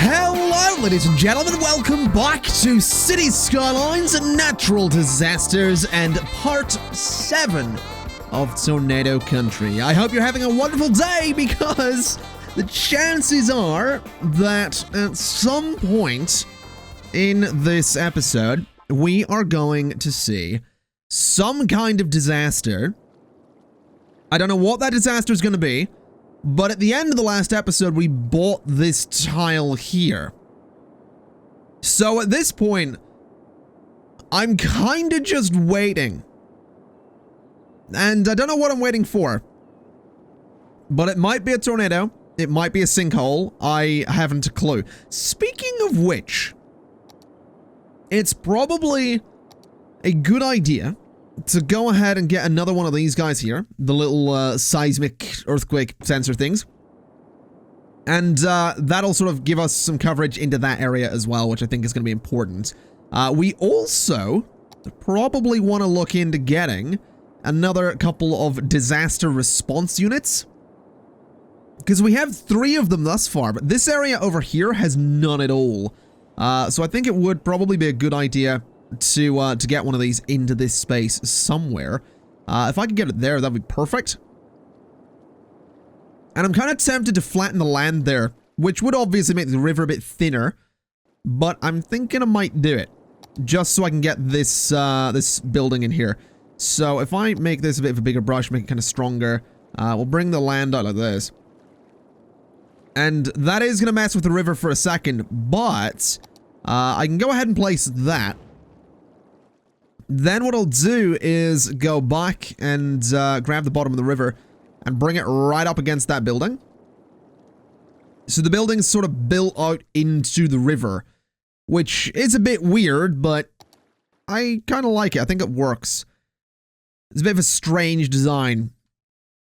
Hello, ladies and gentlemen. Welcome back to City Skylines Natural Disasters and Part 7 of Tornado Country. I hope you're having a wonderful day because the chances are that at some point in this episode, we are going to see some kind of disaster. I don't know what that disaster is going to be. But at the end of the last episode, we bought this tile here. So at this point, I'm kind of just waiting. And I don't know what I'm waiting for. But it might be a tornado. It might be a sinkhole. I haven't a clue. Speaking of which, it's probably a good idea to go ahead and get another one of these guys here, the little seismic earthquake sensor things. And that'll sort of give us some coverage into that area as well, which I think is going to be important. We also probably want to look into getting another couple of disaster response units. Because we have 3 of them thus far, but this area over here has none at all. So I think it would probably be a good idea to get one of these into this space somewhere. If I could get it there, that'd be perfect. And I'm kind of tempted to flatten the land there, which would obviously make the river a bit thinner, but I'm thinking I might do it just so I can get this this building in here. So if I make this a bit of a bigger brush, make it kind of stronger, we'll bring the land out like this. And that is going to mess with the river for a second, but I can go ahead and place that. Then what I'll do is go back and grab the bottom of the river and bring it right up against that building. So the building's sort of built out into the river, which is a bit weird, but I kind of like it. I think it works. It's a bit of a strange design.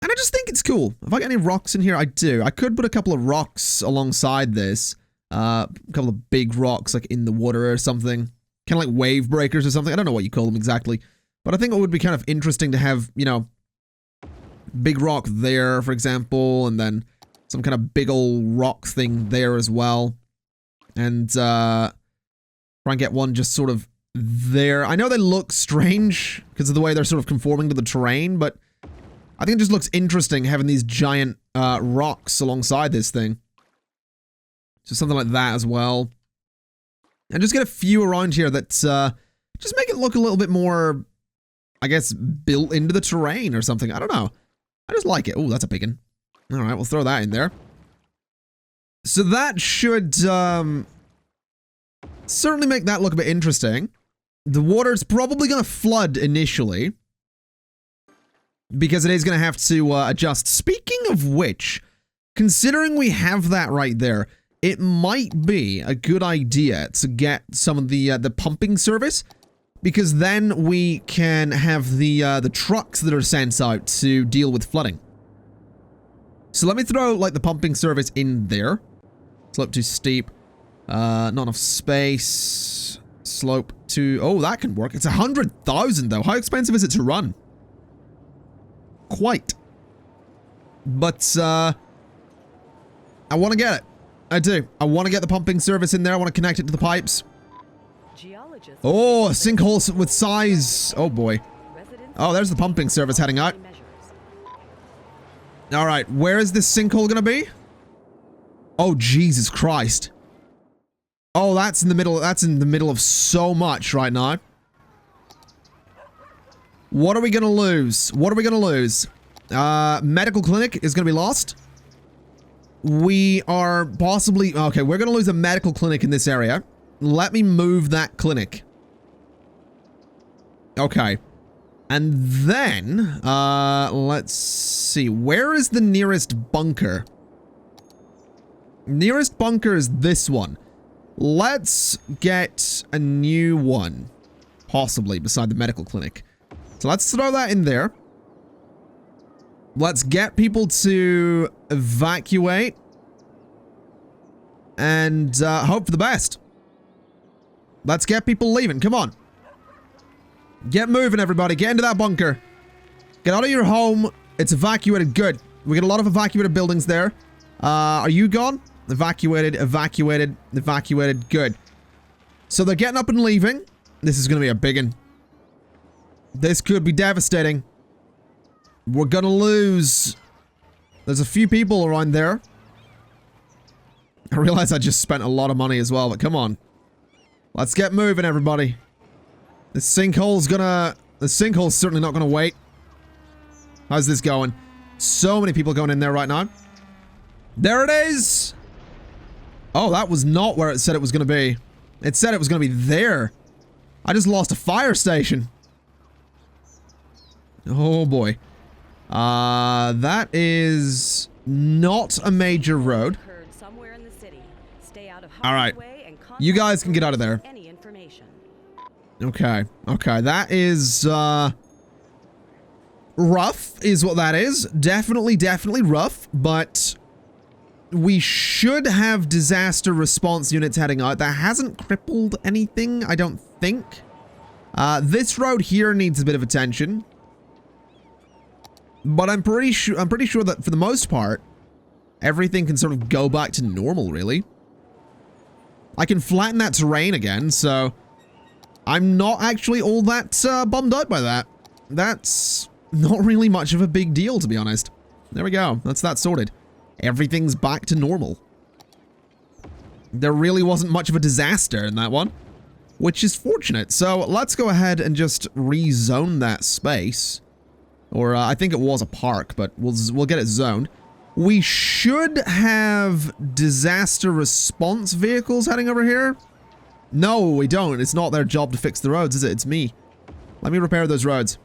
And I just think it's cool. Have I got any rocks in here? I do. I could put a couple of rocks alongside this. A couple of big rocks like in the water or something. Kind of like wave breakers or something. I don't know what you call them exactly. But I think it would be kind of interesting to have, you know, big rock there, for example, and then some kind of big old rock thing there as well. And try and get one just sort of there. I know they look strange because of the way they're sort of conforming to the terrain, but I think it just looks interesting having these giant rocks alongside this thing. So something like that as well. And just get a few around here that just make it look a little bit more, I guess, built into the terrain or something. I don't know. I just like it. Oh, that's a big one. All right, we'll throw that in there. So that should certainly make that look a bit interesting. The water's probably going to flood initially because it is going to have to adjust. Speaking of which, considering we have that right there, it might be a good idea to get some of the pumping service, because then we can have the trucks that are sent out to deal with flooding. So let me throw like the pumping service in there. Slope too steep. Not enough space. Slope too... Oh, that can work. It's 100,000 though. How expensive is it to run? Quite. But I want to get it. I do. I want to get the pumping service in there. I want to connect it to the pipes. Oh, a sinkhole with size. Oh, boy. Oh, there's the pumping service heading out. All right. Where is this sinkhole going to be? Oh, Jesus Christ. Oh, that's in the middle. That's in the middle of so much right now. What are we going to lose? What are we going to lose? Medical clinic is going to be lost. We are possibly... Okay, we're going to lose a medical clinic in this area. Let me move that clinic. Okay. And then, let's see. Where is the nearest bunker? Nearest bunker is this one. Let's get a new one. Possibly, beside the medical clinic. So let's throw that in there. Let's get people to evacuate. And hope for the best. Let's get people leaving. Come on. Get moving, everybody. Get into that bunker. Get out of your home. It's evacuated. Good. We get a lot of evacuated buildings there. Are you gone? Evacuated, evacuated, evacuated. Good. So they're getting up and leaving. This is going to be a big one. This could be devastating. We're going to lose. There's a few people around there. I realize I just spent a lot of money as well, but come on. Let's get moving, everybody. The sinkhole's certainly not gonna wait. How's this going? So many people going in there right now. There it is! Oh, that was not where it said it was gonna be. It said it was gonna be there. I just lost a fire station. Oh boy. That is not a major road. Alright. You guys can get out of there. Okay. Okay, that is, rough is what that is. Definitely rough, but we should have disaster response units heading out. That hasn't crippled anything, I don't think. This road here needs a bit of attention. But I'm pretty sure that for the most part, everything can sort of go back to normal, really. I can flatten that terrain again, so I'm not actually all that bummed out by that. That's not really much of a big deal, to be honest. There we go. That's that sorted. Everything's back to normal. There really wasn't much of a disaster in that one, which is fortunate. So let's go ahead and just rezone that space. Or I think it was a park, but we'll get it zoned. We should have disaster response vehicles heading over here. No, we don't. It's not their job to fix the roads, is it? It's me. Let me repair those roads.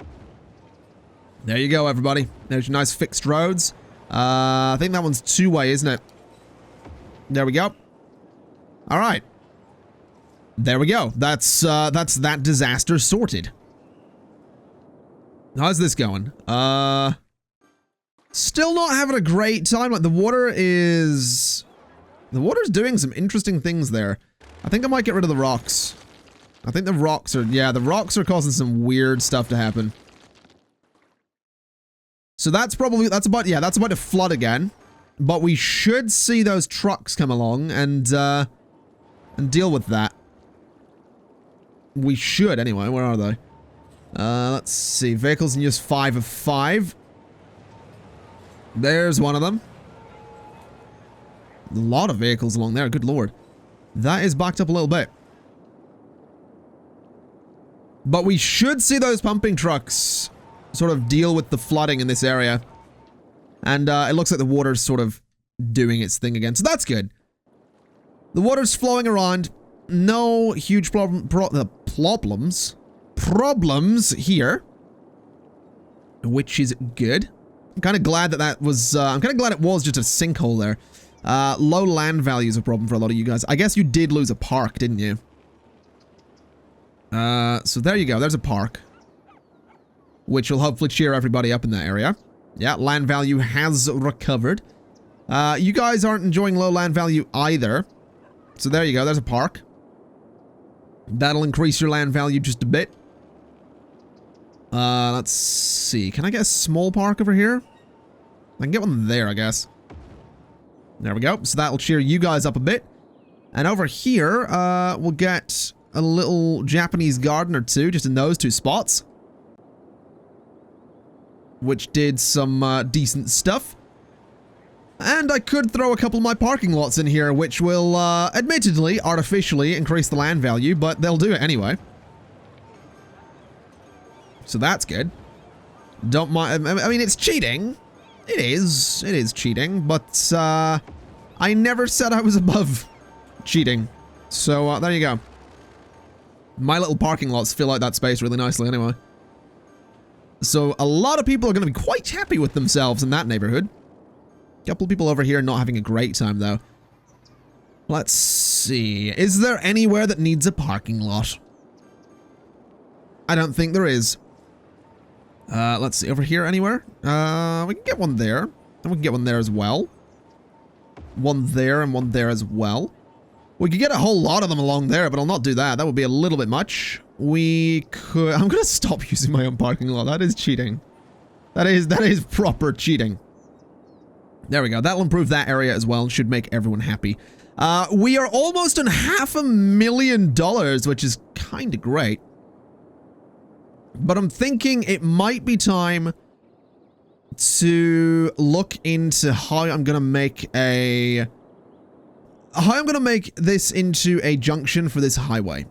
There you go, everybody. There's your nice fixed roads. I think that one's two-way, isn't it? There we go. All right. There we go. That's that disaster sorted. How's this going? Still not having a great time. Like, the water's doing some interesting things there. I think I might get rid of the rocks. I think the rocks are causing some weird stuff to happen. So that's about to flood again. But we should see those trucks come along and deal with that. We should, anyway. Where are they? Let's see. Vehicles in use 5 of 5. There's one of them. A lot of vehicles along there, good lord. That is backed up a little bit. But we should see those pumping trucks sort of deal with the flooding in this area. And it looks like the water's sort of doing its thing again, so that's good. The water's flowing around. No huge problems here, which is good. I'm kind of glad that was, I'm kind of glad it was just a sinkhole there. Low land value is a problem for a lot of you guys. I guess you did lose a park, didn't you? So there you go. There's a park, which will hopefully cheer everybody up in that area. Yeah, land value has recovered. You guys aren't enjoying low land value either. So there you go. There's a park. That'll increase your land value just a bit. Let's see. Can I get a small park over here? I can get one there, I guess. There we go. So that'll cheer you guys up a bit. And over here, we'll get a little Japanese garden or two, just in those two spots. Which did some decent stuff. And I could throw a couple of my parking lots in here, which will, admittedly, artificially increase the land value, but they'll do it anyway. So that's good. Don't mind. I mean, it's cheating. It is cheating, but I never said I was above cheating. So there you go. My little parking lots fill out that space really nicely anyway. So a lot of people are going to be quite happy with themselves in that neighborhood. A couple of people over here not having a great time though. Let's see. Is there anywhere that needs a parking lot? I don't think there is. Let's see, over here anywhere? We can get one there. And we can get one there as well. One there and one there as well. We could get a whole lot of them along there, but I'll not do that. That would be a little bit much. We could... I'm gonna stop using my own parking lot. That is cheating. That is proper cheating. There we go. That'll improve that area as well and should make everyone happy. We are almost on $500,000, which is kind of great. But I'm thinking it might be time to look into how I'm going to make this into a junction for this highway.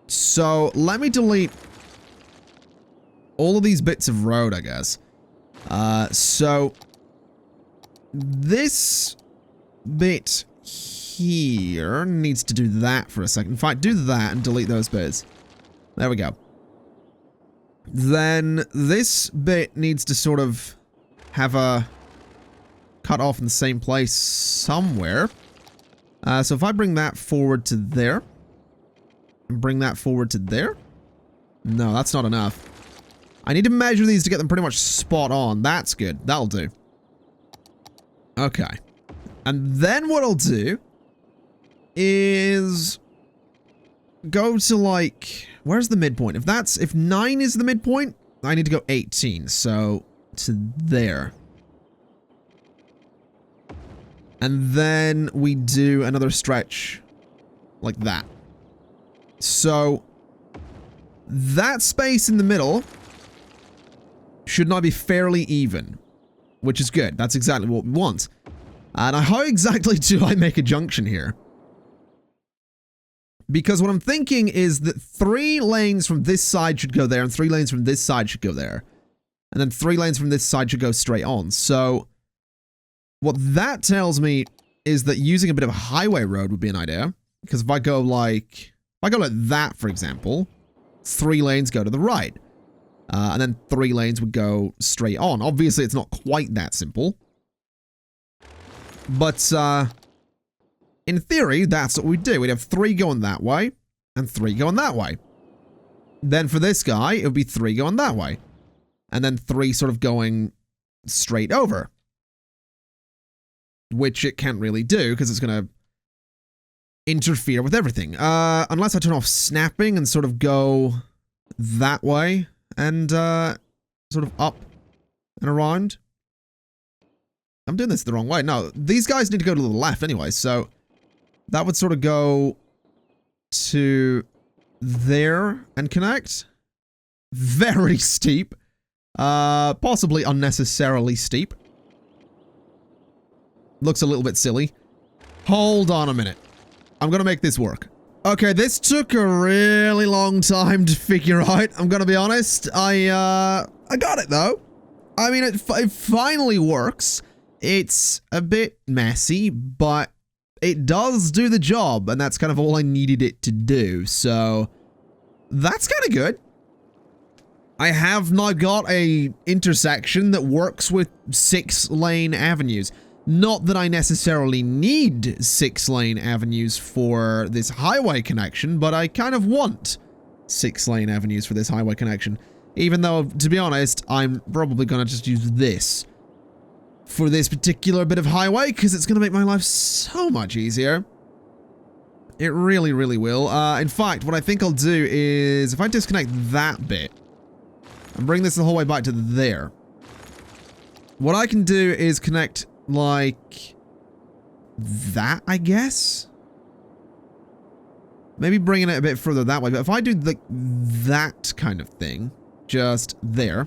So let me delete all of these bits of road, I guess. So this bit here needs to do that for a second. In fact, do that and delete those bits. There we go. Then this bit needs to sort of have a cut off in the same place somewhere. So if I bring that forward to there, and bring that forward to there. No, that's not enough. I need to measure these to get them pretty much spot on. That's good. That'll do. Okay. And then what I'll do is go to like, where's the midpoint? If 9 is the midpoint, I need to go 18. So to there. And then we do another stretch like that. So that space in the middle should now be fairly even, which is good. That's exactly what we want. And how exactly do I make a junction here? Because what I'm thinking is that 3 lanes from this side should go there, and 3 lanes from this side should go there. And then 3 lanes from this side should go straight on. So what that tells me is that using a bit of a highway road would be an idea. Because if I go like that, for example, 3 lanes go to the right. And then 3 lanes would go straight on. Obviously, it's not quite that simple. But, in theory, that's what we'd do. We'd have 3 going that way, and 3 going that way. Then for this guy, it would be 3 going that way. And then 3 sort of going straight over. Which it can't really do, because it's going to interfere with everything. Unless I turn off snapping and sort of go that way, and, sort of up and around. I'm doing this the wrong way. No, these guys need to go to the left anyway, so that would sort of go to there and connect. Very steep. Possibly unnecessarily steep. Looks a little bit silly. Hold on a minute. I'm gonna make this work. Okay, this took a really long time to figure out, I'm gonna be honest. I got it though. I mean, it finally works. It's a bit messy, but it does do the job, and that's kind of all I needed it to do, so that's kind of good. I have now got a intersection that works with 6-lane avenues. Not that I necessarily need 6-lane avenues for this highway connection, but I kind of want 6-lane avenues for this highway connection. Even though, to be honest, I'm probably going to just use this for this particular bit of highway, because it's going to make my life so much easier. It really, really will. In fact, what I think I'll do is, if I disconnect that bit, and bring this the whole way back to there, what I can do is connect, like, that, I guess? Maybe bringing it a bit further that way, but if I do, like, that kind of thing, just there,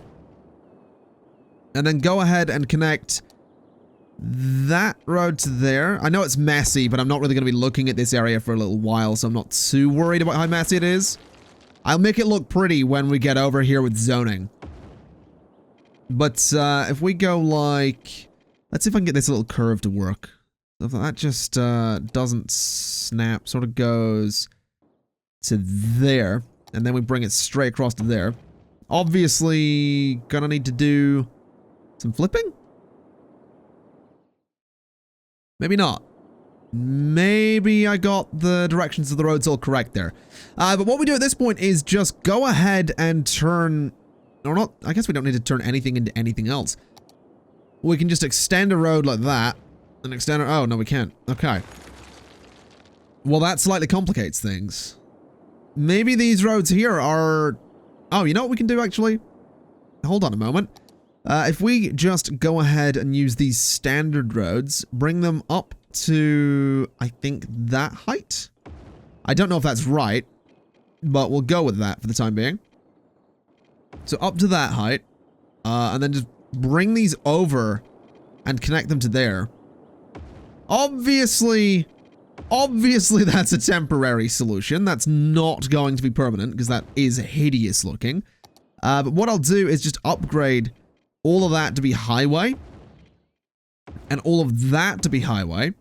and then go ahead and connect that road to there. I know it's messy, but I'm not really going to be looking at this area for a little while, so I'm not too worried about how messy it is. I'll make it look pretty when we get over here with zoning. But if we go like... Let's see if I can get this little curve to work. If that just doesn't snap, sort of goes to there, and then we bring it straight across to there. Obviously, gonna need to do some flipping? Maybe not. Maybe I got the directions of the roads all correct there. But what we do at this point is just go ahead and turn... Or not, I guess we don't need to turn anything into anything else. We can just extend a road like that. And extend it... Oh, no, we can't. Okay. Well, that slightly complicates things. Maybe these roads here are... Oh, you know what we can do, actually? Hold on a moment. If we just go ahead and use these standard roads, bring them up to, I think, that height? I don't know if that's right, but we'll go with that for the time being. So up to that height, and then just bring these over and connect them to there. Obviously that's a temporary solution. That's not going to be permanent because that is hideous looking. But what I'll do is just upgrade all of that to be highway and all of that to be highway.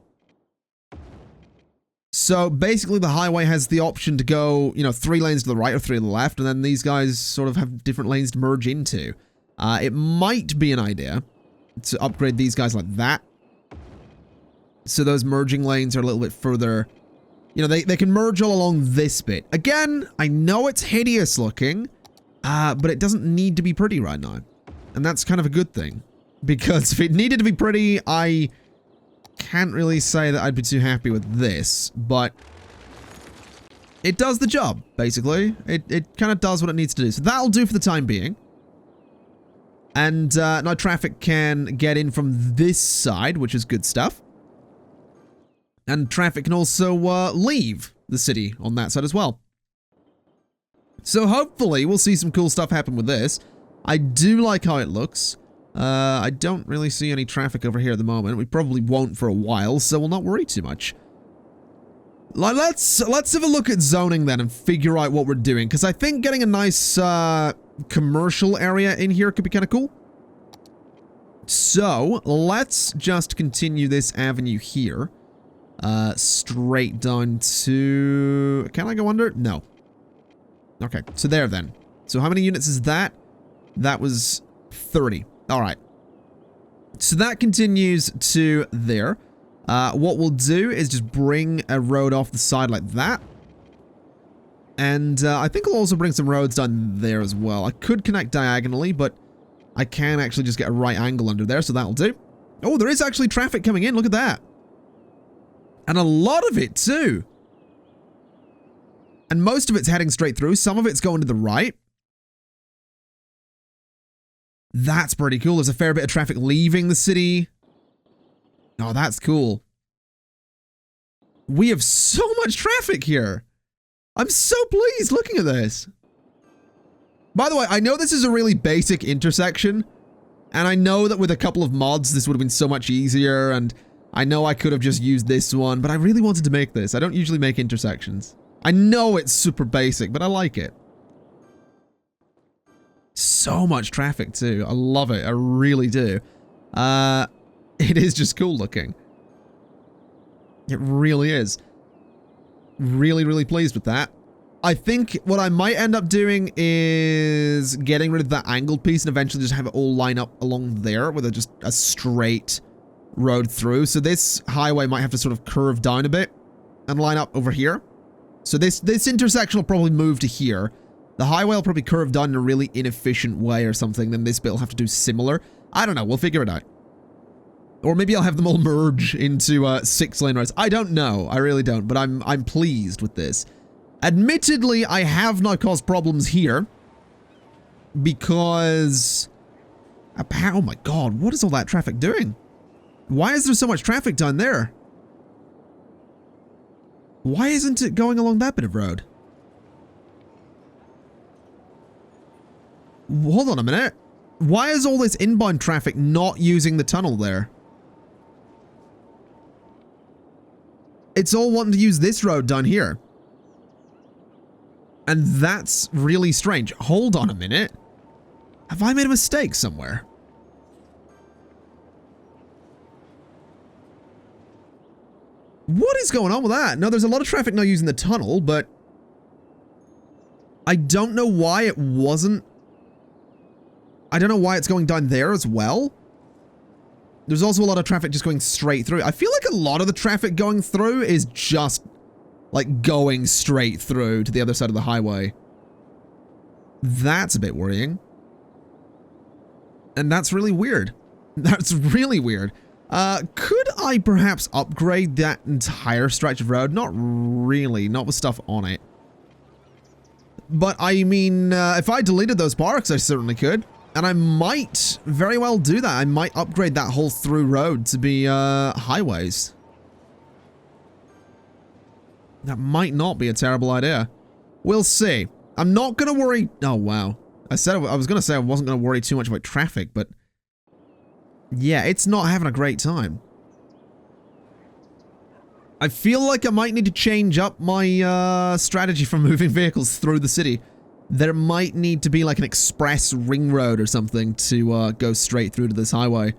So basically the highway has the option to go, you know, 3 lanes to the right or 3 to the left, and then these guys sort of have different lanes to merge into. It might be an idea to upgrade these guys like that. So those merging lanes are a little bit further. You know, they can merge all along this bit. Again, I know it's hideous looking, but it doesn't need to be pretty right now. And that's kind of a good thing. Because if it needed to be pretty, I can't really say that I'd be too happy with this. But it does the job, basically. It kind of does what it needs to do. So that'll do for the time being. And now traffic can get in from this side, which is good stuff. And traffic can also leave the city on that side as well. So hopefully we'll see some cool stuff happen with this. I do like how it looks. I don't really see any traffic over here at the moment. We probably won't for a while, so we'll not worry too much. Let's have a look at zoning then and figure out what we're doing, because I think getting a nice commercial area in here could be kind of cool. So let's just continue this avenue here. Straight down to... Can I go under? No. Okay, so there then. So how many units is that? That was 30. Alright. So that continues to there. What we'll do is just bring a road off the side like that. And I think I'll also bring some roads down there as well. I could connect diagonally, but I can actually just get a right angle under there, so that'll do. Oh, there is actually traffic coming in. Look at that. And a lot of it, too. And most of it's heading straight through. Some of it's going to the right. That's pretty cool. There's a fair bit of traffic leaving the city. Oh, that's cool. We have so much traffic here. I'm so pleased looking at this. By the way, I know this is a really basic intersection. And I know that with a couple of mods, this would have been so much easier. And I know I could have just used this one, but I really wanted to make this. I don't usually make intersections. I know it's super basic, but I like it. So much traffic too. I love it. I really do. It is just cool looking. It really is. Really, really pleased with that. I think what I might end up doing is getting rid of that angled piece and eventually just have it all line up along there with just a straight road through. So this highway might have to sort of curve down a bit and line up over here. So this intersection will probably move to here. The highway will probably curve down in a really inefficient way or something. Then this bit will have to do similar. I don't know. We'll figure it out. Or maybe I'll have them all merge into 6-lane roads. I don't know. I really don't. But I'm pleased with this. Admittedly, I have now caused problems here. Because... Oh my god. What is all that traffic doing? Why is there so much traffic down there? Why isn't it going along that bit of road? Hold on a minute. Why is all this inbound traffic not using the tunnel there? It's all wanting to use this road down here. And that's really strange. Hold on a minute. Have I made a mistake somewhere? What is going on with that? No, there's a lot of traffic now using the tunnel, but I don't know why it wasn't. I don't know why it's going down there as well. There's also a lot of traffic just going straight through. I feel like a lot of the traffic going through is just like going straight through to the other side of the highway. That's a bit worrying. And that's really weird. That's really weird. Could I perhaps upgrade that entire stretch of road? Not really, not with stuff on it. But I mean, if I deleted those parks, I certainly could. And I might very well do that. I might upgrade that whole through road to be highways. That might not be a terrible idea. We'll see. I'm not going to worry. Oh, wow. I was going to say I wasn't going to worry too much about traffic, but yeah, it's not having a great time. I feel like I might need to change up my strategy for moving vehicles through the city. There might need to be like an express ring road or something to go straight through to this highway.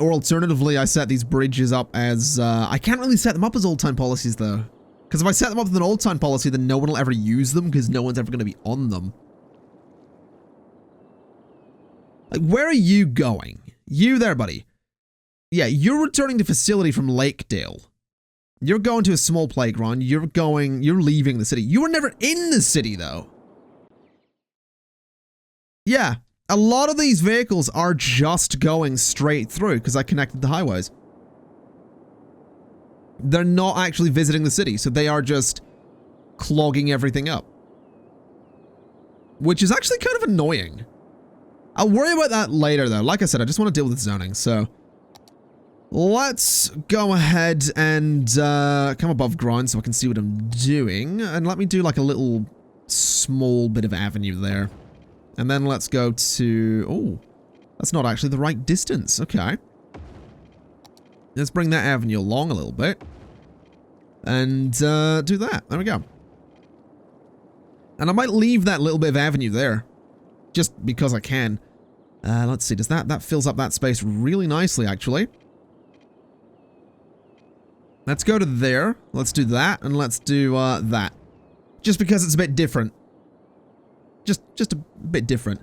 Or alternatively, I set these bridges up as... I can't really set them up as old-time policies, though. Because if I set them up with an old-time policy, then no one will ever use them, because no one's ever going to be on them. Like, where are you going? You there, buddy. Yeah, you're returning to facility from Lakedale. You're going to a small playground. You're leaving the city. You were never in the city, though. Yeah, a lot of these vehicles are just going straight through because I connected the highways. They're not actually visiting the city, so they are just clogging everything up. Which is actually kind of annoying. I'll worry about that later, though. Like I said, I just want to deal with zoning, so... Let's go ahead and come above ground so I can see what I'm doing. And let me do like a little small bit of avenue there. And then let's go to... Oh, that's not actually the right distance. Okay. Let's bring that avenue along a little bit. And do that. There we go. And I might leave that little bit of avenue there. Just because I can. Let's see. Does that fills up that space really nicely, actually. Let's go to there. Let's do that, and let's do that. Just because it's a bit different. Just a bit different.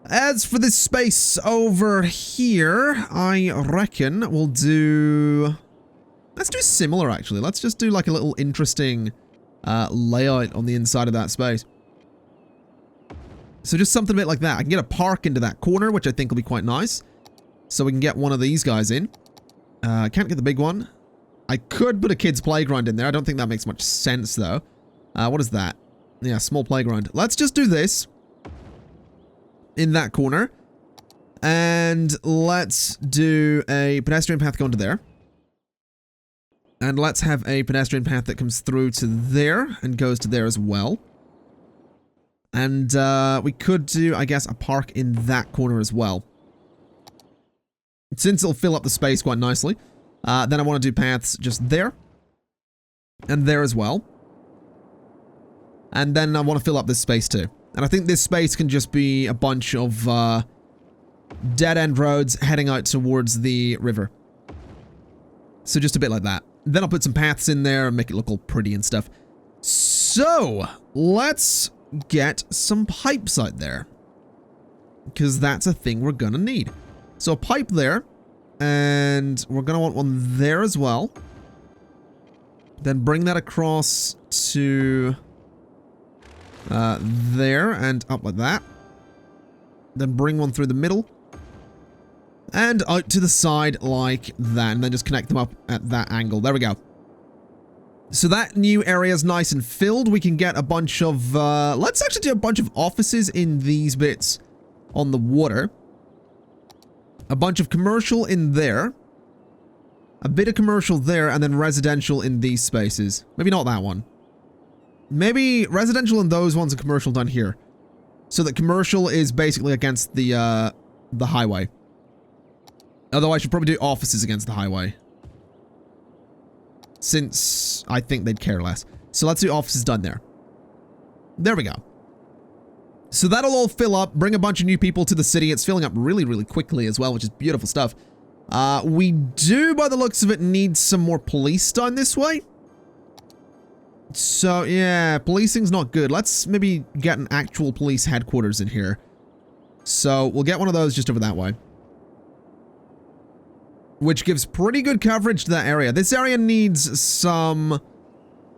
As for this space over here, I reckon we'll do... Let's do similar, actually. Let's just do like a little interesting layout on the inside of that space. So just something a bit like that. I can get a park into that corner, which I think will be quite nice. So we can get one of these guys in. I can't get the big one. I could put a kid's playground in there. I don't think that makes much sense, though. What is that? Yeah, small playground. Let's just do this. In that corner. And let's do a pedestrian path going to there. And let's have a pedestrian path that comes through to there and goes to there as well. And we could do, I guess, a park in that corner as well. Since it'll fill up the space quite nicely. Then I want to do paths just there. And there as well. And then I want to fill up this space too. And I think this space can just be a bunch of dead-end roads heading out towards the river. So just a bit like that. Then I'll put some paths in there and make it look all pretty and stuff. So, let's get some pipes out there. Because that's a thing we're gonna need. So a pipe there. And we're going to want one there as well. Then bring that across to there and up like that. Then bring one through the middle. And out to the side like that. And then just connect them up at that angle. There we go. So that new area is nice and filled. We can get a bunch of... let's actually do a bunch of offices in these bits on the water. A bunch of commercial in there. A bit of commercial there, and then residential in these spaces. Maybe not that one. Maybe residential in those ones and commercial down here. So that commercial is basically against the highway. Although I should probably do offices against the highway. Since I think they'd care less. So let's do offices down there. There we go. So that'll all fill up, bring a bunch of new people to the city. It's filling up really, really quickly as well, which is beautiful stuff. We do, by the looks of it, need some more police down this way. So, yeah, policing's not good. Let's maybe get an actual police headquarters in here. So, we'll get one of those just over that way. Which gives pretty good coverage to that area. This area needs some...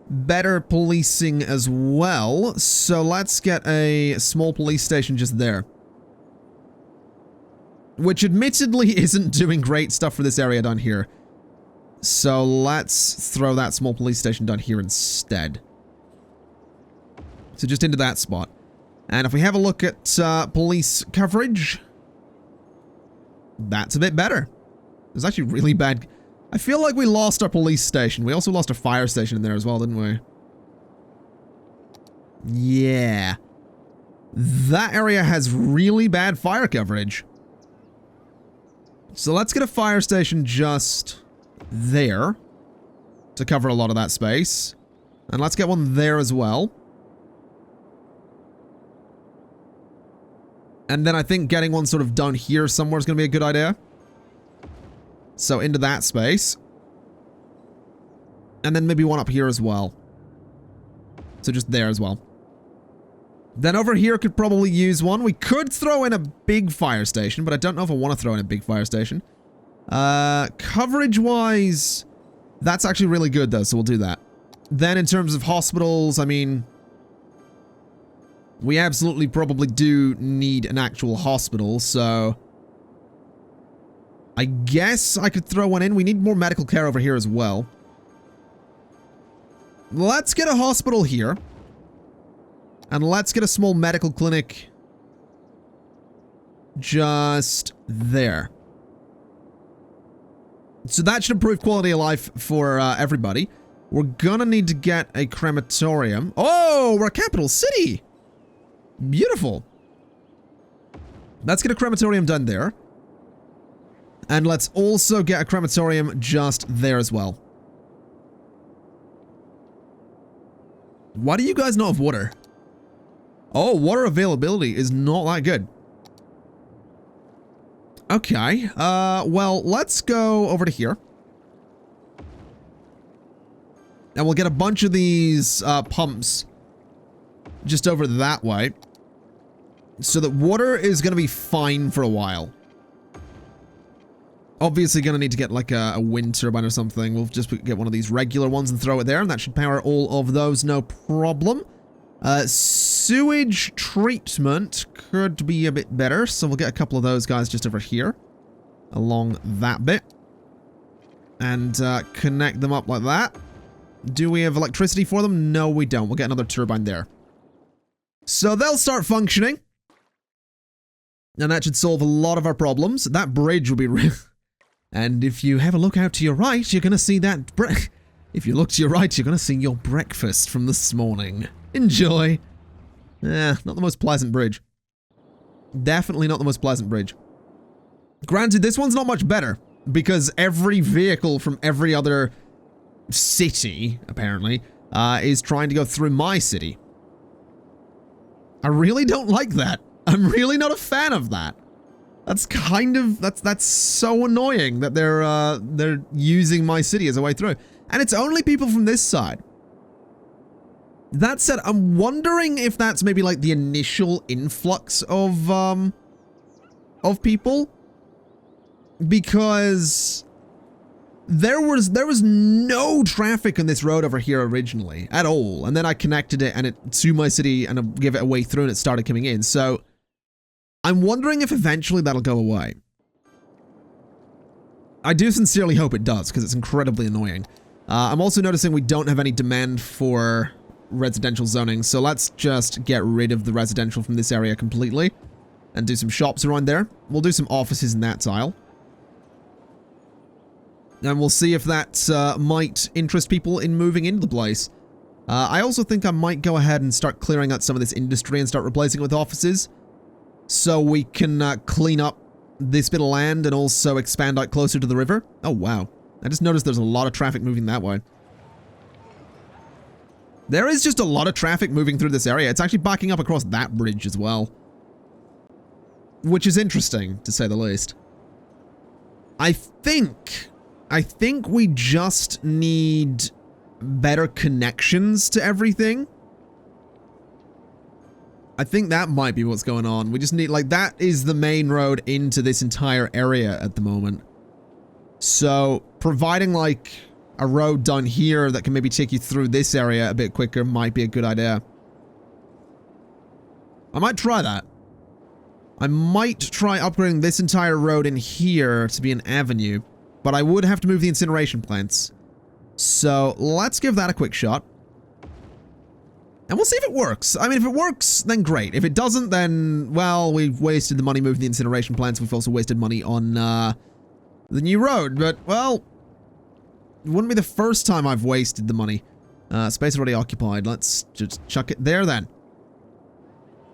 better policing as well, so let's get a small police station just there. Which admittedly isn't doing great stuff for this area down here. So let's throw that small police station down here instead. So just into that spot. And if we have a look at police coverage, that's a bit better. It's actually really bad. I feel like we lost our police station. We also lost our fire station in there as well, didn't we? Yeah. That area has really bad fire coverage. So let's get a fire station just there to cover a lot of that space. And let's get one there as well. And then I think getting one sort of down here somewhere is going to be a good idea. So into that space. And then maybe one up here as well. So just there as well. Then over here could probably use one. We could throw in a big fire station, but I don't know if I want to throw in a big fire station. Coverage-wise, that's actually really good though, so we'll do that. Then in terms of hospitals, I mean, we absolutely probably do need an actual hospital, so I guess I could throw one in. We need more medical care over here as well. Let's get a hospital here. And let's get a small medical clinic just there. So that should improve quality of life for everybody. We're gonna need to get a crematorium. Oh, we're a capital city! Beautiful. Let's get a crematorium done there. And let's also get a crematorium just there as well. Why do you guys not have water? Oh, water availability is not that good. Okay, well, let's go over to here. And we'll get a bunch of these pumps just over that way. So that water is going to be fine for a while. Obviously going to need to get like a wind turbine or something. We'll just get one of these regular ones and throw it there. And that should power all of those, no problem. Sewage treatment could be a bit better, so we'll get a couple of those guys just over here along that bit and connect them up like that. Do we have electricity for them? No, we don't. We'll get another turbine there. So they'll start functioning, and that should solve a lot of our problems. That bridge will be real. And if you have a look out to your right, you're gonna see that if you look to your right, you're gonna see your breakfast from this morning. Enjoy. Not the most pleasant bridge. Definitely not the most pleasant bridge. Granted, this one's not much better, because every vehicle from every other city, apparently, is trying to go through my city. I really don't like that. I'm really not a fan of that. That's kind of, that's so annoying that they're using my city as a way through. And it's only people from this side. That said, I'm wondering if that's maybe like the initial influx of people, because there was no traffic on this road over here originally at all, and then I connected it and it to my city and I gave it a way through and it started coming in. So I'm wondering if eventually that'll go away. I do sincerely hope it does, because it's incredibly annoying. I'm also noticing we don't have any demand for residential zoning, so let's just get rid of the residential from this area completely and do some shops around there. We'll do some offices in that tile. And we'll see if that might interest people in moving into the place. I also think I might go ahead and start clearing out some of this industry and start replacing it with offices, so we can clean up this bit of land and also expand out closer to the river. Oh, wow. I just noticed there's a lot of traffic moving that way. There is just a lot of traffic moving through this area. It's actually backing up across that bridge as well, which is interesting, to say the least. I think we just need better connections to everything. I think that might be what's going on. We just need, like, that is the main road into this entire area at the moment. So, providing, like, a road down here that can maybe take you through this area a bit quicker might be a good idea. I might try that. I might try upgrading this entire road in here to be an avenue, but I would have to move the incineration plants. So, let's give that a quick shot. And we'll see if it works. I mean, if it works, then great. If it doesn't, then, well, we've wasted the money moving the incineration plants. We've also wasted money on the new road. But, well, it wouldn't be the first time I've wasted the money. Space already occupied. Let's just chuck it there then.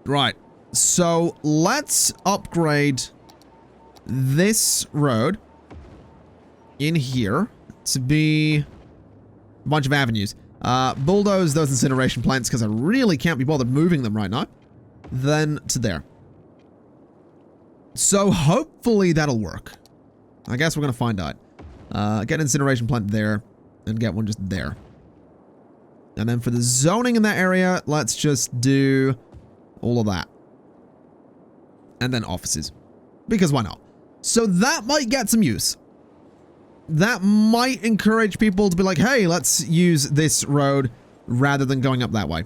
Right. So, let's upgrade this road in here to be a bunch of avenues. Bulldoze those incineration plants because I really can't be bothered moving them right now. Then to there. So hopefully that'll work. I guess we're going to find out. Get an incineration plant there and get one just there. And then for the zoning in that area, let's just do all of that. And then offices. Because why not? So that might get some use. That might encourage people to be like, hey, let's use this road rather than going up that way.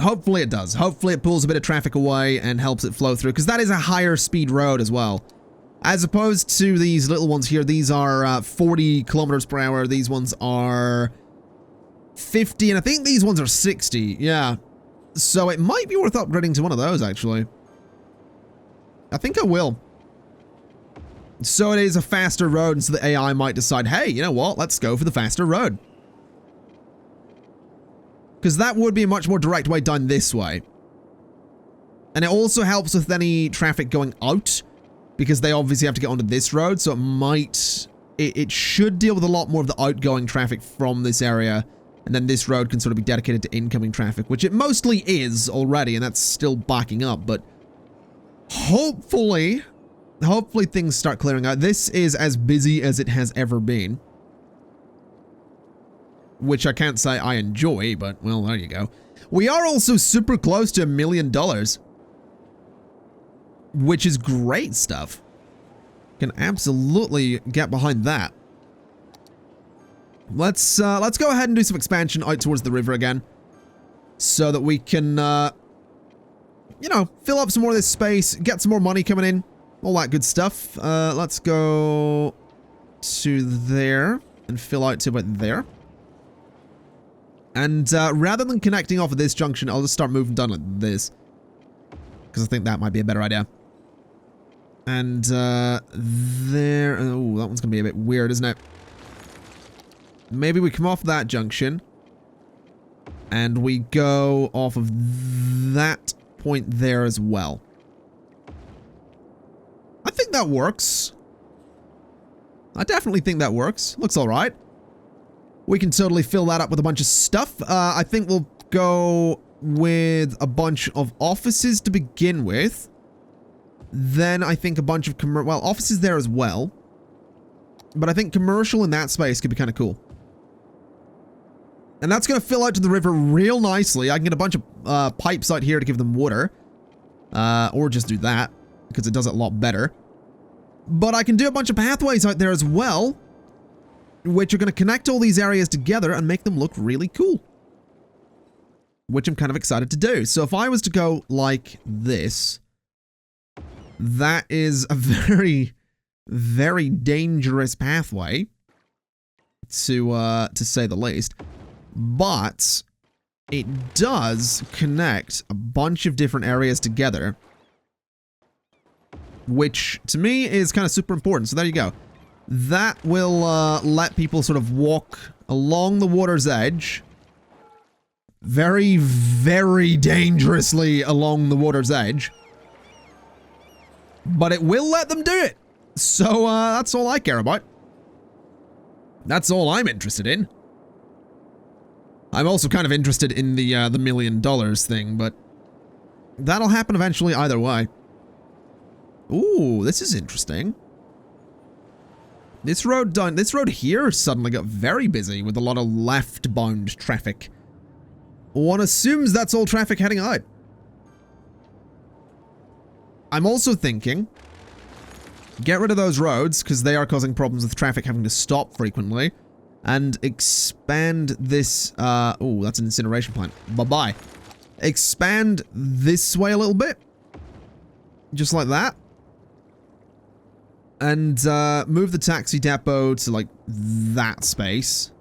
Hopefully it does. Hopefully it pulls a bit of traffic away and helps it flow through, because that is a higher speed road as well. As opposed to these little ones here, these are 40 kilometers per hour. These ones are 50, and I think these ones are 60. Yeah. So it might be worth upgrading to one of those, actually. I think I will. So it is a faster road, and so the AI might decide, hey, you know what? Let's go for the faster road. Because that would be a much more direct way done this way. And it also helps with any traffic going out, because they obviously have to get onto this road, so it might... It should deal with a lot more of the outgoing traffic from this area, and then this road can sort of be dedicated to incoming traffic, which it mostly is already, and that's still backing up, but hopefully things start clearing out. This is as busy as it has ever been. Which I can't say I enjoy, but, well, there you go. We are also super close to $1 million. Which is great stuff. Can absolutely get behind that. Let's go ahead and do some expansion out towards the river again. So that we can, you know, fill up some more of this space, get some more money coming in. All that good stuff. Let's go to there and fill out to about there. And rather than connecting off of this junction, I'll just start moving down like this. Because I think that might be a better idea. And there... Oh, that one's going to be a bit weird, isn't it? Maybe we come off that junction. And we go off of that point there as well. I think that works. I definitely think that works. Looks alright. We can totally fill that up with a bunch of stuff. I think we'll go with a bunch of offices to begin with. Then I think a bunch of well, offices there as well. But I think commercial in that space could be kind of cool. And that's going to fill out to the river real nicely. I can get a bunch of pipes out here to give them water. Or just do that, because it does it a lot better. But I can do a bunch of pathways out there as well, which are going to connect all these areas together and make them look really cool. Which I'm kind of excited to do. So if I was to go like this, that is a very, very dangerous pathway, to say the least. But it does connect a bunch of different areas together, which to me is kind of super important. So there you go. That will let people sort of walk along the water's edge. Very, very dangerously along the water's edge. But it will let them do it. So that's all I care about. That's all I'm interested in. I'm also kind of interested in the $1 million thing, but that'll happen eventually either way. Ooh, this is interesting. This road here suddenly got very busy with a lot of left-bound traffic. One assumes that's all traffic heading out. I'm also thinking, get rid of those roads, because they are causing problems with traffic having to stop frequently, and expand this, oh, that's an incineration plant. Bye-bye. Expand this way a little bit. Just like that. And move the taxi depot to, like, that space.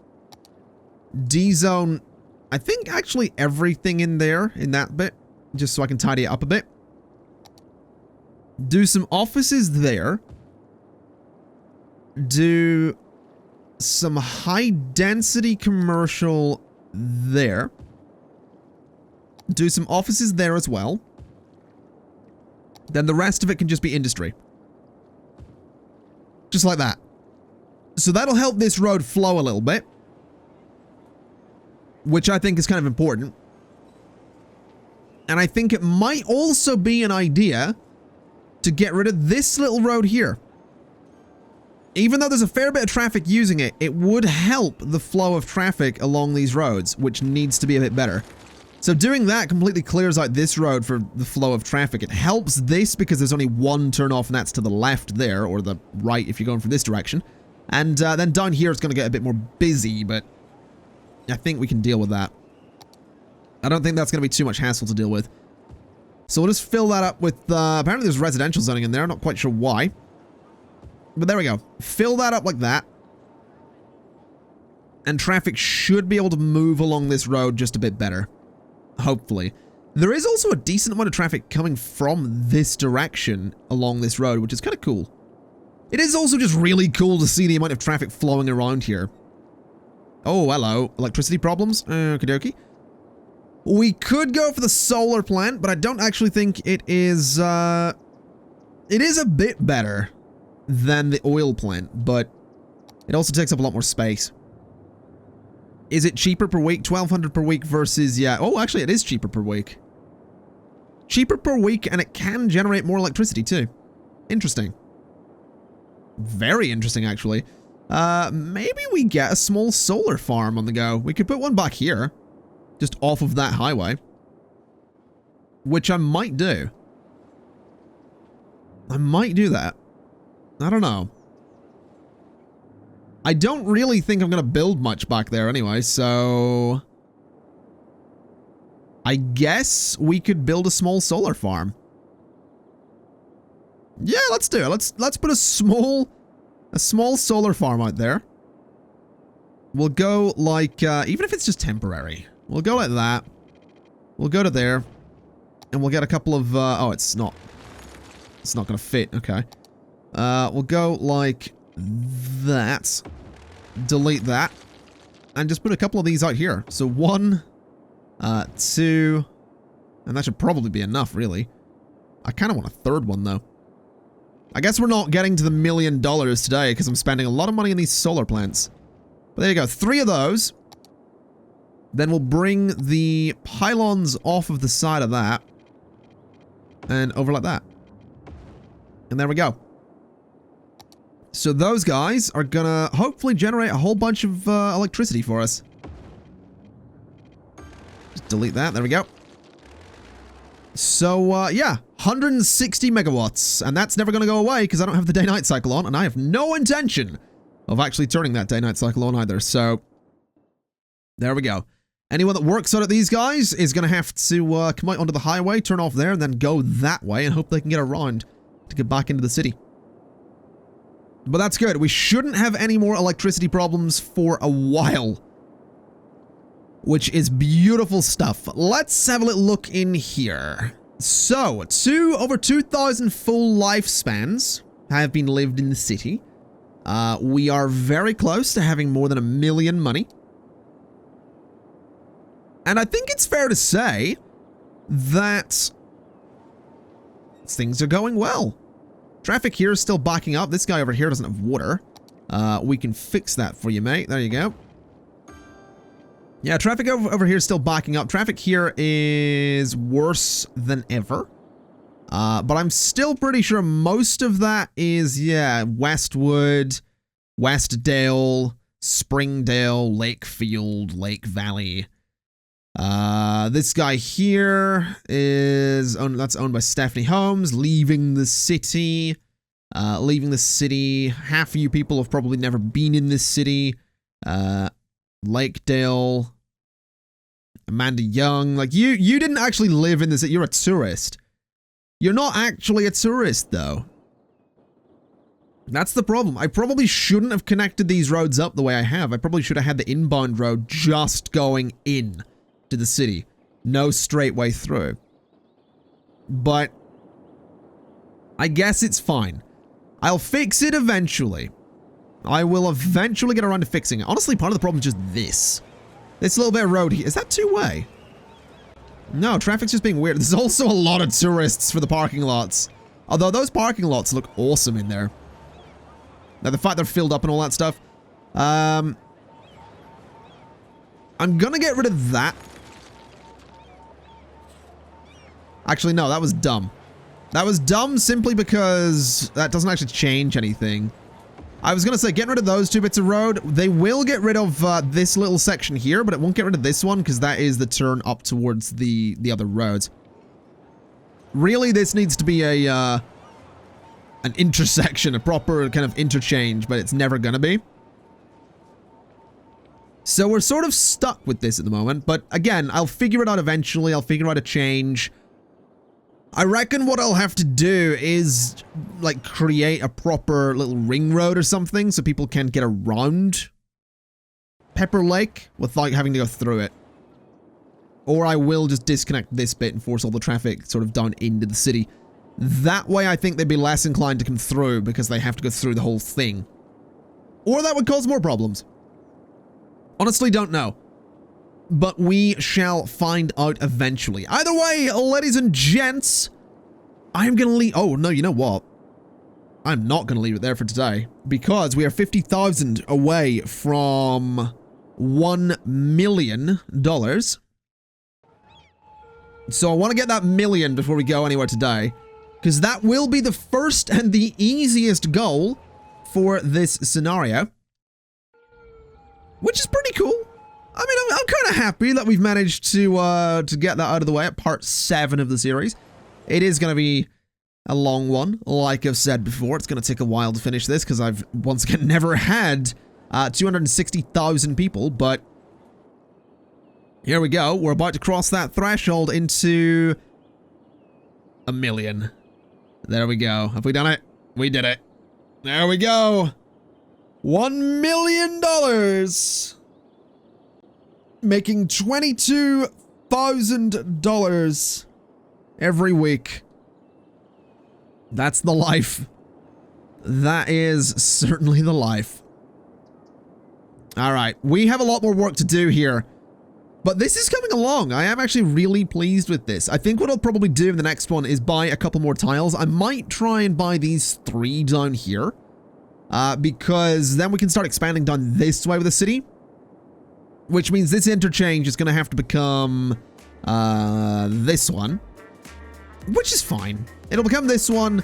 D-zone I think actually everything in there, in that bit, just so I can tidy it up a bit. Do some offices there. Do some high density commercial there. Do some offices there as well. Then the rest of it can just be industry. Just like that. So that'll help this road flow a little bit. Which I think is kind of important. And I think it might also be an idea to get rid of this little road here. Even though there's a fair bit of traffic using it, it would help the flow of traffic along these roads, which needs to be a bit better. So doing that completely clears out this road for the flow of traffic. It helps this because there's only one turn off and that's to the left there, or the right if you're going from this direction. And then down here it's going to get a bit more busy, but I think we can deal with that. I don't think that's going to be too much hassle to deal with. So we'll just fill that up with, apparently there's residential zoning in there, I'm not quite sure why. But there we go. Fill that up like that. And traffic should be able to move along this road just a bit better. Hopefully. There is also a decent amount of traffic coming from this direction along this road, which is kind of cool. It is also just really cool to see the amount of traffic flowing around here. Oh, hello. Electricity problems? Okie dokie. We could go for the solar plant, but I don't actually think it is, it is a bit better than the oil plant, but it also takes up a lot more space. Is it cheaper per week? 1,200 per week versus, yeah. Oh, actually, it is cheaper per week. Cheaper per week, and it can generate more electricity, too. Interesting. Very interesting, actually. Maybe we get a small solar farm on the go. We could put one back here. Just off of that highway. Which I might do. I might do that. I don't know. I don't really think I'm going to build much back there anyway, so I guess we could build a small solar farm. Yeah, let's do it. Let's put a small solar farm out there. We'll go like, even if it's just temporary, we'll go like that. We'll go to there, and we'll get a couple of, oh, it's not going to fit. Okay. We'll go like that. Delete that. And just put a couple of these out here. So 1, 2, and that should probably be enough, really. I kind of want a third one, though. I guess we're not getting to the $1 million today because I'm spending a lot of money on these solar plants. But there you go. 3 of those. Then we'll bring the pylons off of the side of that. And over like that. And there we go. So those guys are gonna hopefully generate a whole bunch of electricity for us. Just delete that. There we go. So, yeah. 160 megawatts. And that's never gonna go away because I don't have the day-night cycle on. And I have no intention of actually turning that day-night cycle on either. So, there we go. Anyone that works out at these guys is gonna have to come out onto the highway, turn off there, and then go that way and hope they can get around to get back into the city. But that's good. We shouldn't have any more electricity problems for a while. Which is beautiful stuff. Let's have a little look in here. So, over 2,000 full lifespans have been lived in the city. We are very close to having more than $1 million money. And I think it's fair to say that things are going well. Traffic here is still backing up. This guy over here doesn't have water. We can fix that for you, mate. There you go. Yeah, traffic over here is still backing up. Traffic here is worse than ever. But I'm still pretty sure most of that is, yeah, Westwood, Westdale, Springdale, Lakefield, Lake Valley. This guy here is that's owned by Stephanie Holmes, leaving the city. Half of you people have probably never been in this city. Lakedale, Amanda Young, like you didn't actually live in this. You're a tourist. You're not actually a tourist, though. That's the problem. I probably shouldn't have connected these roads up the way I have. I probably should have had the inbound road just going in to the city. No straight way through. But I guess it's fine. I'll fix it eventually. I will eventually get around to fixing it. Honestly, part of the problem is just this. This little bit of road here. Is that two-way? No, traffic's just being weird. There's also a lot of tourists for the parking lots. Although those parking lots look awesome in there. Now, the fact they're filled up and all that stuff. I'm gonna get rid of that. Actually, no, that was dumb. That was dumb simply because that doesn't actually change anything. I was gonna say, get rid of those two bits of road. They will get rid of this little section here, but it won't get rid of this one because that is the turn up towards the other roads. Really, this needs to be a an intersection, a proper kind of interchange, but it's never gonna be. So we're sort of stuck with this at the moment, but again, I'll figure it out eventually. I'll figure out a change. I reckon what I'll have to do is, like, create a proper little ring road or something so people can get around Pepper Lake without having to go through it. Or I will just disconnect this bit and force all the traffic sort of down into the city. That way I think they'd be less inclined to come through because they have to go through the whole thing. Or that would cause more problems. Honestly, don't know. But we shall find out eventually. Either way, ladies and gents, I'm gonna leave. Oh, no, you know what? I'm not gonna leave it there for today because we are 50,000 away from $1 million. So I want to get that million before we go anywhere today because that will be the first and the easiest goal for this scenario, which is pretty cool. I mean, I'm kind of happy that we've managed to get that out of the way at part 7 of the series. It is going to be a long one, like I've said before. It's going to take a while to finish this because I've, once again, never had 260,000 people, but here we go. We're about to cross that threshold into $1 million. There we go. Have we done it? We did it. There we go. $1 million. Making $22,000 every week. That's the life. That is certainly the life. All right, we have a lot more work to do here, but this is coming along. I am actually really pleased with this. I think what I'll probably do in the next one is buy a couple more tiles. I might try and buy these 3 down here, because then we can start expanding down this way with the city. Which means this interchange is going to have to become this one. Which is fine. It'll become this one,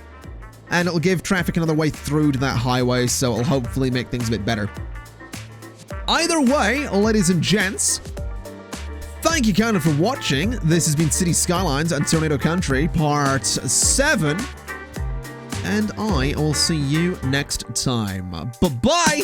and it'll give traffic another way through to that highway, so it'll hopefully make things a bit better. Either way, ladies and gents, thank you kind of for watching. This has been City Skylines and Tornado Country, Part 7. And I will see you next time. Bye-bye!